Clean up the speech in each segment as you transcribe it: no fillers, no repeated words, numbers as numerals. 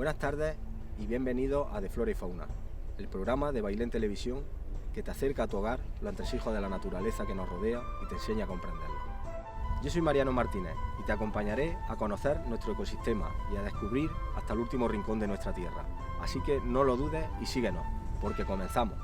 Buenas tardes y bienvenidos a De Flora y Fauna, el programa de Bailén Televisión que te acerca a tu hogar los entresijos de la naturaleza que nos rodea y te enseña a comprenderlo. Yo soy Mariano Martínez y te acompañaré a conocer nuestro ecosistema y a descubrir hasta el último rincón de nuestra tierra. Así que no lo dudes y síguenos, porque comenzamos.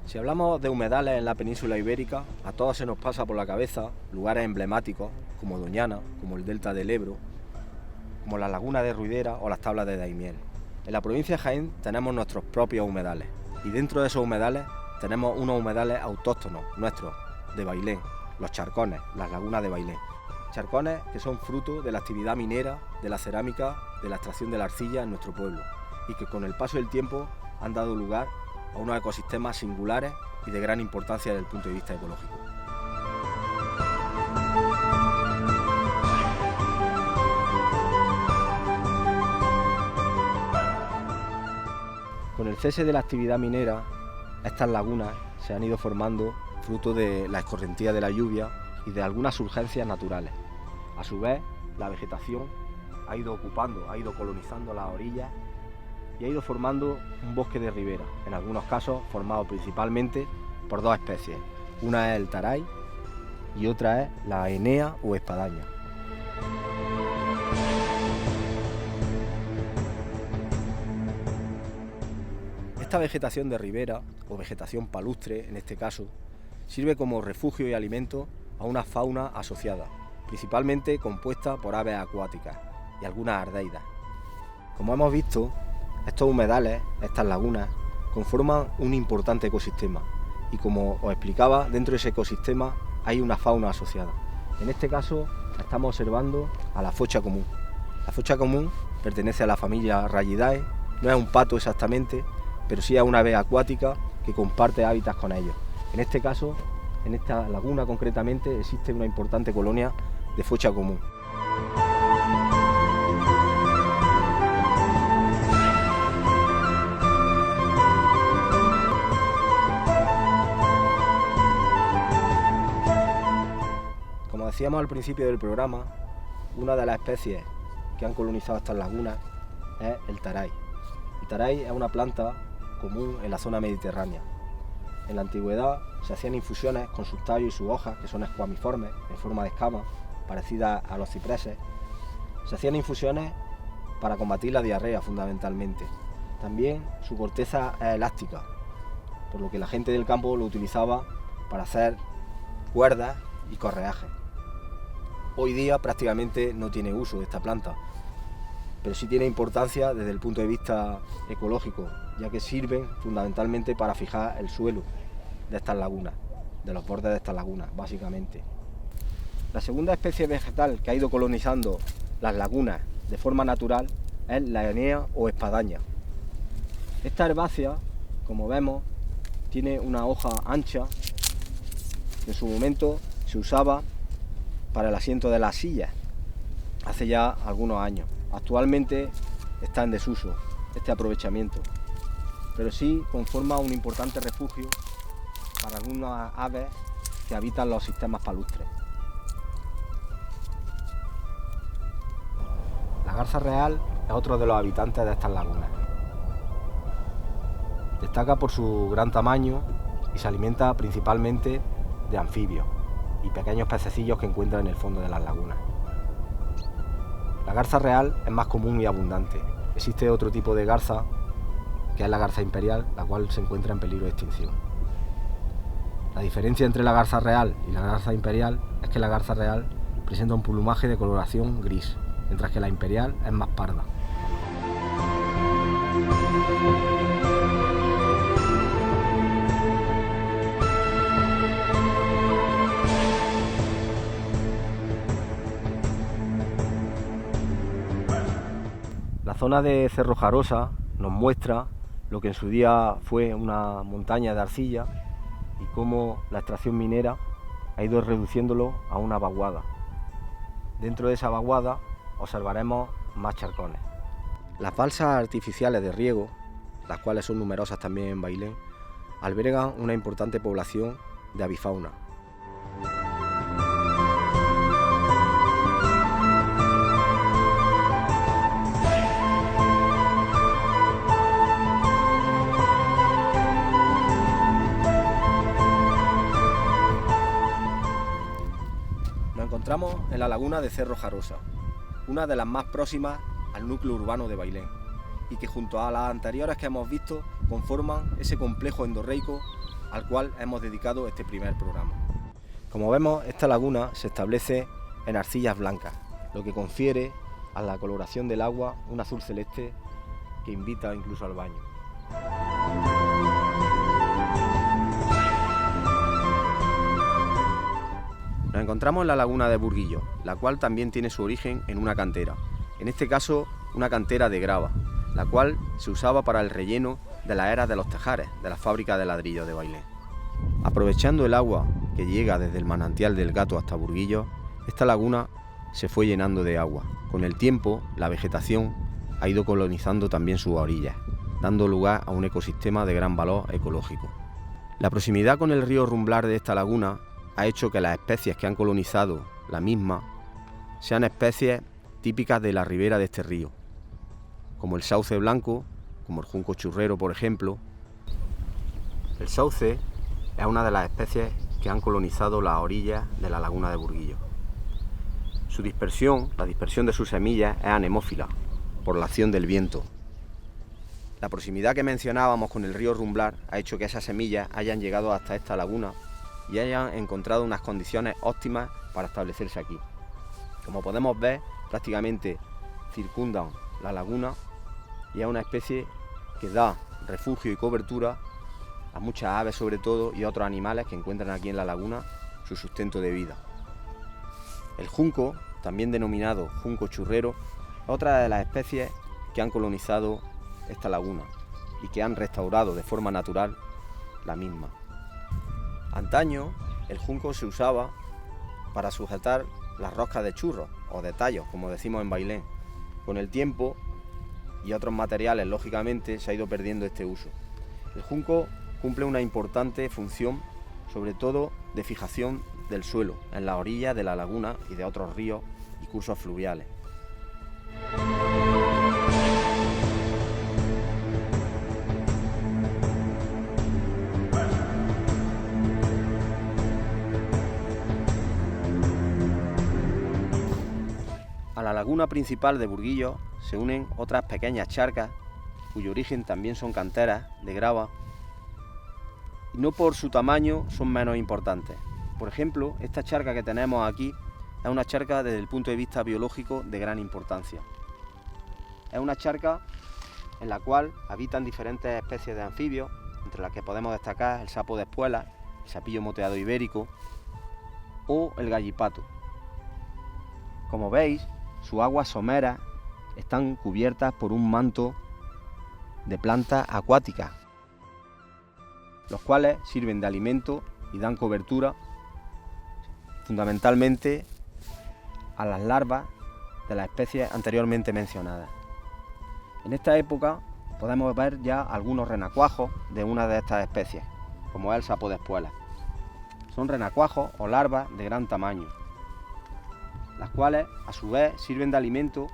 Si hablamos de humedales en la península ibérica, a todos se nos pasa por la cabeza lugares emblemáticos como Doñana, como el delta del Ebro, como la laguna de Ruidera o las tablas de Daimiel. En la provincia de Jaén tenemos nuestros propios humedales y dentro de esos humedales tenemos unos humedales autóctonos nuestros, de Bailén, los charcones, las lagunas de Bailén. Charcones que son fruto de la actividad minera, de la cerámica, de la extracción de la arcilla en nuestro pueblo y que con el paso del tiempo han dado lugar a unos ecosistemas singulares y de gran importancia desde el punto de vista ecológico. Con el cese de la actividad minera, estas lagunas se han ido formando fruto de la escorrentía de la lluvia y de algunas urgencias naturales. A su vez, la vegetación ha ido ocupando, ha ido colonizando las orillas y ha ido formando un bosque de ribera, en algunos casos formado principalmente por dos especies. Una es el taray y otra es la aenea o espadaña. Esta vegetación de ribera, o vegetación palustre en este caso, sirve como refugio y alimento a una fauna asociada, principalmente compuesta por aves acuáticas y algunas ardeidas. Como hemos visto, estos humedales, estas lagunas, conforman un importante ecosistema y como os explicaba, dentro de ese ecosistema hay una fauna asociada. En este caso estamos observando a la focha común. La focha común pertenece a la familia Rayidae, no es un pato exactamente, pero sí es una ave acuática que comparte hábitats con ellos. En este caso, en esta laguna concretamente, existe una importante colonia de focha común. Como decíamos al principio del programa, una de las especies que han colonizado estas lagunas es el taray. El taray es una planta común en la zona mediterránea. En la antigüedad se hacían infusiones con sus tallos y sus hojas, que son esquamiformes, en forma de escamas, parecidas a los cipreses. Se hacían infusiones para combatir la diarrea fundamentalmente. También su corteza es elástica, por lo que la gente del campo lo utilizaba para hacer cuerdas y correajes. Hoy día prácticamente no tiene uso esta planta, pero sí tiene importancia desde el punto de vista ecológico, ya que sirven fundamentalmente para fijar el suelo de estas lagunas, de los bordes de estas lagunas, básicamente. La segunda especie vegetal que ha ido colonizando las lagunas de forma natural es la aenea o espadaña. Esta herbácea, como vemos, tiene una hoja ancha que en su momento se usaba para el asiento de las sillas, hace ya algunos años. Actualmente está en desuso este aprovechamiento, pero sí conforma un importante refugio para algunas aves que habitan los sistemas palustres. La garza real es otro de los habitantes de estas lagunas. Destaca por su gran tamaño y se alimenta principalmente de anfibios y pequeños pececillos que encuentra en el fondo de las lagunas. La garza real es más común y abundante. Existe otro tipo de garza, que es la garza imperial, la cual se encuentra en peligro de extinción. La diferencia entre la garza real y la garza imperial es que la garza real presenta un plumaje de coloración gris, mientras que la imperial es más parda. La zona de Cerro Jarosa nos muestra lo que en su día fue una montaña de arcilla y cómo la extracción minera ha ido reduciéndolo a una vaguada. Dentro de esa vaguada observaremos más charcones. Las balsas artificiales de riego, las cuales son numerosas también en Bailén, albergan una importante población de avifauna. Nos encontramos en la laguna de Cerro Jarosa, una de las más próximas al núcleo urbano de Bailén, y que junto a las anteriores que hemos visto conforman ese complejo endorreico al cual hemos dedicado este primer programa. Como vemos, esta laguna se establece en arcillas blancas, lo que confiere a la coloración del agua un azul celeste que invita incluso al baño. Nos encontramos en la laguna de Burguillos, la cual también tiene su origen en una cantera, en este caso una cantera de grava, la cual se usaba para el relleno de las eras de los tejares de la fábrica de ladrillos de Bailén. Aprovechando el agua que llega desde el manantial del Gato hasta Burguillos, esta laguna se fue llenando de agua. Con el tiempo, la vegetación ha ido colonizando también sus orillas, dando lugar a un ecosistema de gran valor ecológico. La proximidad con el río Rumblar de esta laguna ha hecho que las especies que han colonizado la misma sean especies típicas de la ribera de este río, como el sauce blanco, como el junco churrero, por ejemplo. El sauce es una de las especies que han colonizado las orillas de la laguna de Burguillos. Su dispersión, la dispersión de sus semillas, es anemófila, por la acción del viento. La proximidad que mencionábamos con el río Rumblar ha hecho que esas semillas hayan llegado hasta esta laguna y hayan encontrado unas condiciones óptimas para establecerse aquí. Como podemos ver, prácticamente circundan la laguna y es una especie que da refugio y cobertura a muchas aves sobre todo y a otros animales que encuentran aquí en la laguna su sustento de vida. El junco, también denominado junco churrero, es otra de las especies que han colonizado esta laguna y que han restaurado de forma natural la misma. Antaño el junco se usaba para sujetar las roscas de churros o de tallos, como decimos en Bailén. Con el tiempo y otros materiales, lógicamente, se ha ido perdiendo este uso. El junco cumple una importante función, sobre todo de fijación del suelo, en las orillas de la laguna y de otros ríos y cursos fluviales. A la laguna principal de Burguillos se unen otras pequeñas charcas cuyo origen también son canteras de grava y no por su tamaño son menos importantes. Por ejemplo, esta charca que tenemos aquí es una charca desde el punto de vista biológico de gran importancia. Es una charca en la cual habitan diferentes especies de anfibios, entre las que podemos destacar el sapo de espuelas, el sapillo moteado ibérico o el gallipato. Como veis, sus aguas someras están cubiertas por un manto de plantas acuáticas, los cuales sirven de alimento y dan cobertura fundamentalmente a las larvas de las especies anteriormente mencionadas. En esta época podemos ver ya algunos renacuajos de una de estas especies, como es el sapo de espuelas. Son renacuajos o larvas de gran tamaño, las cuales a su vez sirven de alimento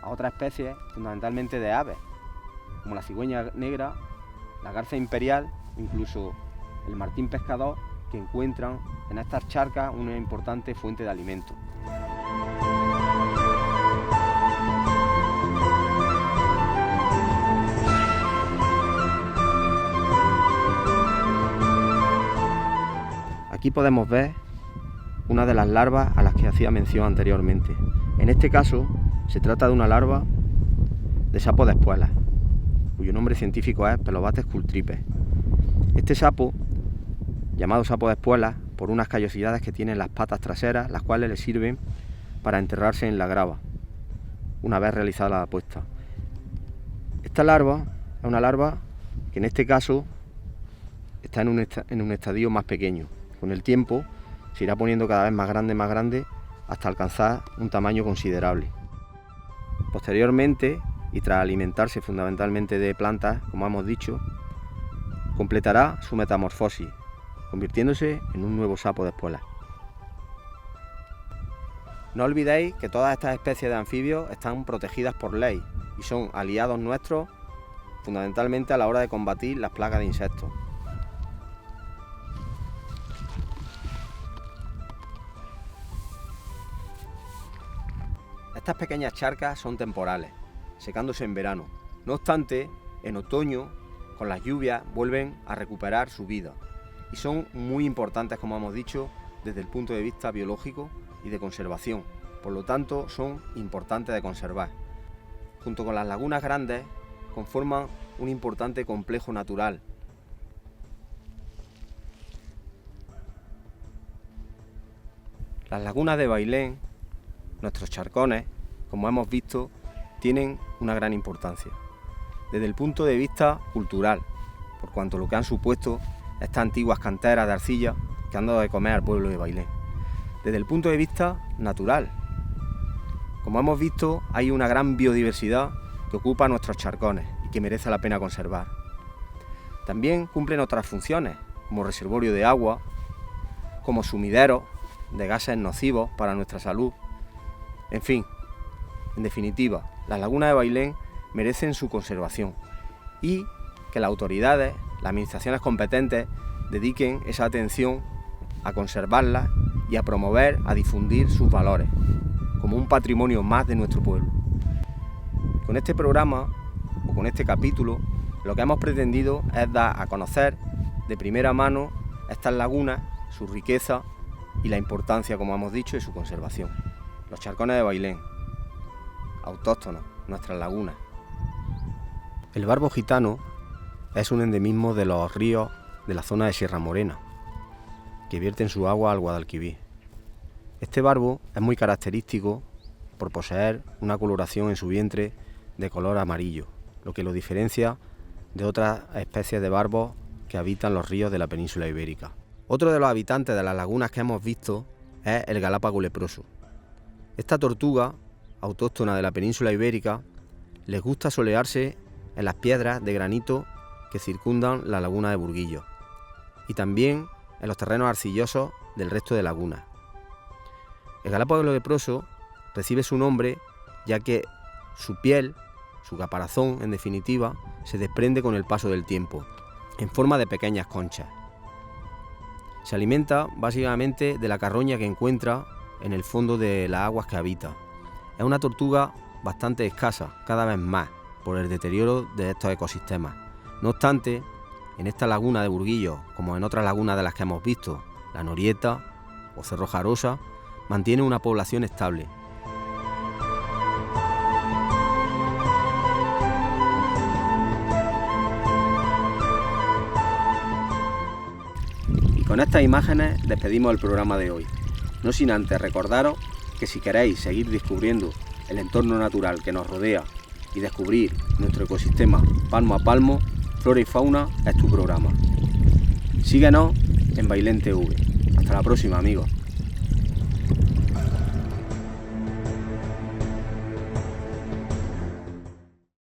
a otras especies, fundamentalmente de aves, como la cigüeña negra, la garza imperial, incluso el martín pescador, que encuentran en estas charcas una importante fuente de alimento. Aquí podemos ver una de las larvas a las que hacía mención anteriormente. En este caso se trata de una larva de sapo de espuelas. cuyo nombre científico es Pelobates cultripes. Este sapo, llamado sapo de espuelas, por unas callosidades que tiene en las patas traseras, las cuales le sirven para enterrarse en la grava, una vez realizada la puesta. Esta larva es una larva que en este caso está en un estadio más pequeño. Con el tiempo se irá poniendo cada vez más grande, hasta alcanzar un tamaño considerable. Posteriormente, y tras alimentarse fundamentalmente de plantas, como hemos dicho, completará su metamorfosis, convirtiéndose en un nuevo sapo de espuelas. No olvidéis que todas estas especies de anfibios están protegidas por ley y son aliados nuestros fundamentalmente a la hora de combatir las plagas de insectos. Estas pequeñas charcas son temporales, secándose en verano. No obstante, en otoño, con las lluvias, vuelven a recuperar su vida y son muy importantes, como hemos dicho, desde el punto de vista biológico y de conservación. Por lo tanto, son importantes de conservar. Junto con las lagunas grandes, conforman un importante complejo natural. Las lagunas de Bailén, nuestros charcones, como hemos visto, tienen una gran importancia. Desde el punto de vista cultural, por cuanto lo que han supuesto estas antiguas canteras de arcilla que han dado de comer al pueblo de Bailén. Desde el punto de vista natural, como hemos visto, hay una gran biodiversidad que ocupa nuestros charcones y que merece la pena conservar. También cumplen otras funciones, como reservorio de agua, como sumideros de gases nocivos para nuestra salud. En fin, en definitiva, las lagunas de Bailén merecen su conservación y que las autoridades, las administraciones competentes, dediquen esa atención a conservarlas y a promover, a difundir sus valores, como un patrimonio más de nuestro pueblo. Con este programa, o con este capítulo, lo que hemos pretendido es dar a conocer de primera mano estas lagunas, su riqueza y la importancia, como hemos dicho, de su conservación. Los charcones de Bailén, autóctonos, nuestras lagunas. El barbo gitano es un endemismo de los ríos de la zona de Sierra Morena, que vierten su agua al Guadalquivir. Este barbo es muy característico por poseer una coloración en su vientre de color amarillo, lo que lo diferencia de otras especies de barbos que habitan los ríos de la península ibérica. Otro de los habitantes de las lagunas que hemos visto es el galápago leproso. Esta tortuga, autóctona de la península ibérica, les gusta solearse en las piedras de granito que circundan la laguna de Burguillos y también en los terrenos arcillosos del resto de lagunas. El galápago leproso recibe su nombre ya que su piel, su caparazón en definitiva, se desprende con el paso del tiempo, en forma de pequeñas conchas. Se alimenta básicamente de la carroña que encuentra en el fondo de las aguas que habita. Es una tortuga bastante escasa, cada vez más, por el deterioro de estos ecosistemas. No obstante, en esta laguna de Burguillos, como en otras lagunas de las que hemos visto, la Norieta o Cerro Jarosa, mantiene una población estable. Y con estas imágenes despedimos el programa de hoy. No sin antes recordaros que si queréis seguir descubriendo el entorno natural que nos rodea y descubrir nuestro ecosistema palmo a palmo, Flora y Fauna es tu programa. Síguenos en Bailén TV. Hasta la próxima, amigos.